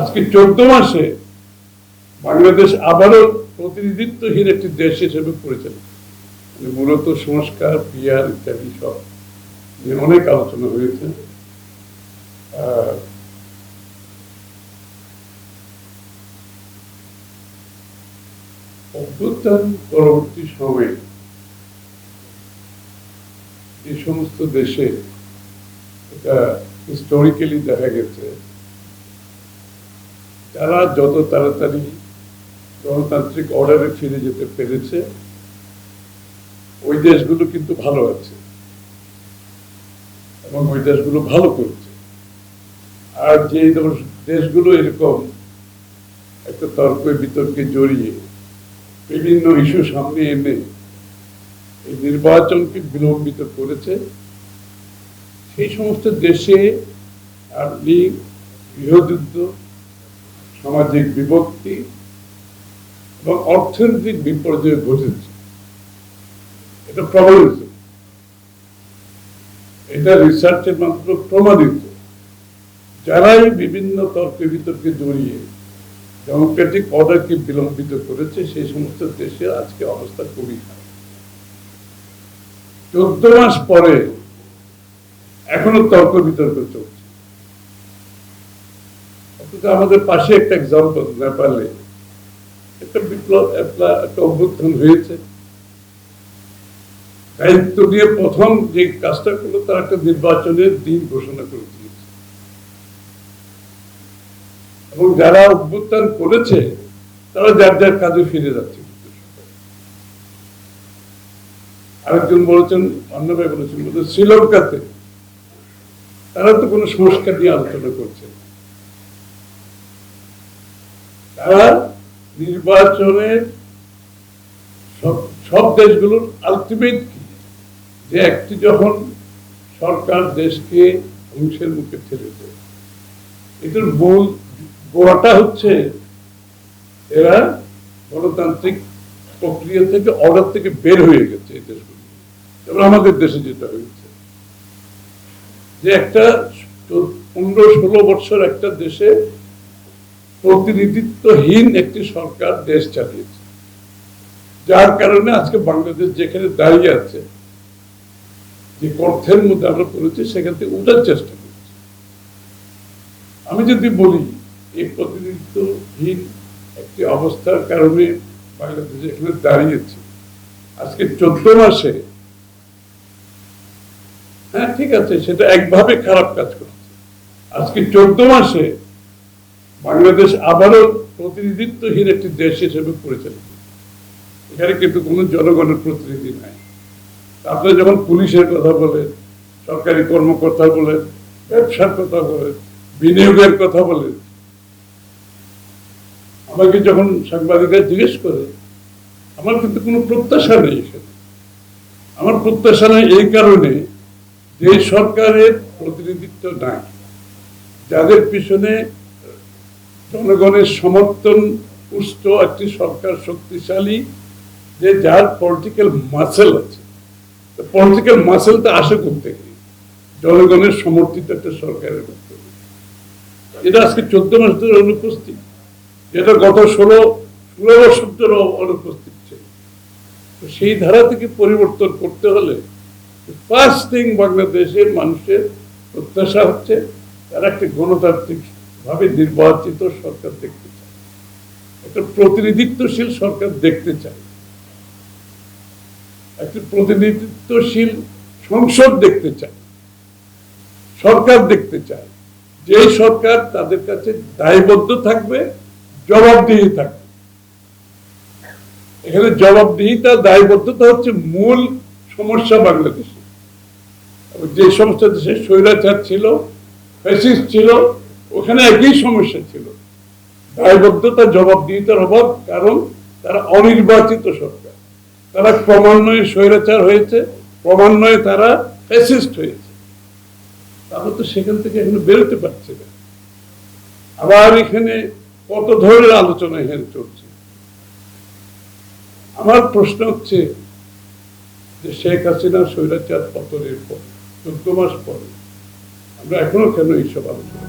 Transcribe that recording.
আজকে 14 মাসে বাংলাদেশ আবারও প্রতিনিধিত্বহীন একটি দেশ হিসেবে পরিচালিত। মূলত সংস্কার, পিআর ইত্যাদি সব নিয়ে অনেক আলোচনা হয়েছে। অভ্যুত্থান পরবর্তী সময়ে এই সমস্ত দেশে এটা হিস্টোরিক্যালি দেখা গেছে, তারা যত তাড়াতাড়ি গণতান্ত্রিক অর্ডারে ফিরে যেতে পেরেছে ওই দেশগুলো কিন্তু ভালো আছে এবং ওই দেশগুলো ভালো করেছে। আর যে দেশগুলো এরকম একটা তর্ক বিতর্কে জড়িয়ে বিভিন্ন ইস্যু সামনে এনে এই নির্বাচনকে বিলম্বিত করেছে, সেই সমস্ত দেশে আপনি গৃহযুদ্ধ, সামাজিক বিভক্তি এবং অর্থনৈতিক বিপর্যয় ঘটেছে। এটা প্রমাণিত, এটা রিসার্চের মাধ্যমে প্রমাণিত। যারাই বিভিন্ন তর্ক বিতর্কে জড়িয়ে ডেমোক্রেটিক অর্ডারকে বিলম্বিত করেছে সেই সমস্ত দেশে আজকে অবস্থা খুবই খারাপ। 14 মাস পরে এখনো তর্ক বিতর্ক চলছে। অথচ আমাদের পাশে একটা এক্সাম্পল, নেপালে একটা বিপ্লব, একটা অভ্যুত্থান হয়েছে। দায়িত্ব দিয়ে প্রথম যে কাজটা করলো, তার একটা নির্বাচনের দিন ঘোষণা করে দিয়েছে এবং যারা অভ্যুত্থান করেছে তারা যার যার কাজে ফিরে যাচ্ছে। আরেকজন বলেছেন, অন্য ভাই বলেছেন, শ্রীলঙ্কাতে তারা তো কোনো সংস্কার নিয়ে আলোচনা করছে, তারা নির্বাচনের সব দেশগুলোর আলটিমেট যে একটি যখন সরকার দেশকে ধ্বংসের মুখে ঠেলে দেয়, এটার মূল গোড়াটা হচ্ছে এরা গণতান্ত্রিক প্রক্রিয়া থেকে, অর্ডার থেকে বের হয়ে গেছে এই দেশগুলো। যেমন আমাদের দেশে যেটা হয়েছে, যে একটা 15-16 বছর একটা দেশে প্রতিনিধিত্বহীন একটি সরকার দেশ চালিয়েছে, যার কারণে আজকে বাংলাদেশ যেখানে দাঁড়িয়ে আছে, যে অর্থের মধ্যে আমরা পড়েছি, সেখান থেকে উঠার চেষ্টা করছি। আমি যদি বলি এই প্রতিনিধিত্বহীন একটি অবস্থার কারণে বাংলাদেশ এখানে দাঁড়িয়েছে, আজকে 14 মাসে, হ্যাঁ ঠিক আছে, সেটা একভাবে খারাপ কাজ করছে। আজকে 14 মাসে বাংলাদেশ আবারও প্রতিনিধিত্বহীন একটি দেশ হিসেবে পরিচালিত। এখানে কিন্তু কোনো জনগণের প্রতিনিধি নাই। আপনারা যখন পুলিশের কথা বলেন, সরকারি কর্মকর্তা বলেন, ব্যবসার কথা বলেন, বিনিয়োগের কথা বলেন, আমাকে যখন সাংবাদিকরা জিজ্ঞেস করে, আমার কিন্তু কোনো প্রত্যাশা নেই এখানে। আমার প্রত্যাশা নেই এই কারণে যে সরকারের প্রতিনিধিত্ব নাই, যাদের পিছনে জনগণের সমর্থন পুষ্ট একটি সরকার শক্তিশালী, যে যার পলিটিক্যাল মাসেল আছে। পলিটিক্যাল মাসেলটা আসে করতে গিয়ে জনগণের সমর্থিত একটা সরকারের মধ্যে, এটা আজকে 14 মাস ধরে অনুপস্থিত, যেটা গত 16 বছর ধরে অনুপস্থিত ছিল। তো সেই ধারা থেকে পরিবর্তন করতে হলে ফার্স্ট থিং বাংলাদেশের মানুষের প্রত্যাশা হচ্ছে তারা একটা গণতান্ত্রিক ভাবে নির্বাচিত সরকার দেখতে চায়, একটা প্রতিনিধিত্বশীল সরকার দেখতে চায়, একটা প্রতিনিধিত্বশীল সংসদ দেখতে চায়, সরকার দেখতে চায়, যে সরকার তাদের কাছে দায়বদ্ধ থাকবে, জবাবদিহি থাকবে। এখানে জবাবদিহিতা, দায়বদ্ধতা হচ্ছে মূল সমস্যা বাংলাদেশে। যে সমস্ত দেশে স্বৈরাচার ছিল, ফ্যাসিস্ট ছিল, ওখানে একই সমস্যা ছিল, দায়বদ্ধতা, জবাবদিহিতার অভাব। কারণ তারা অনির্বাচিত সরকার, তারা ক্রমান্বয়ে স্বৈরাচার হয়েছে, ক্রমান্বয়ে তারা ফ্যাসিস্ট হয়েছে। তারপর তো সেখান থেকে এখানে বেরোতে পারছে না। আবার এখানে কত ধরনের আলোচনা এখানে চলছে। আমার প্রশ্ন হচ্ছে যে শেখ হাসিনা স্বৈরাচার পতনের পর 14 মাস পরে আমরা এখনো কেন এইসব আলোচনা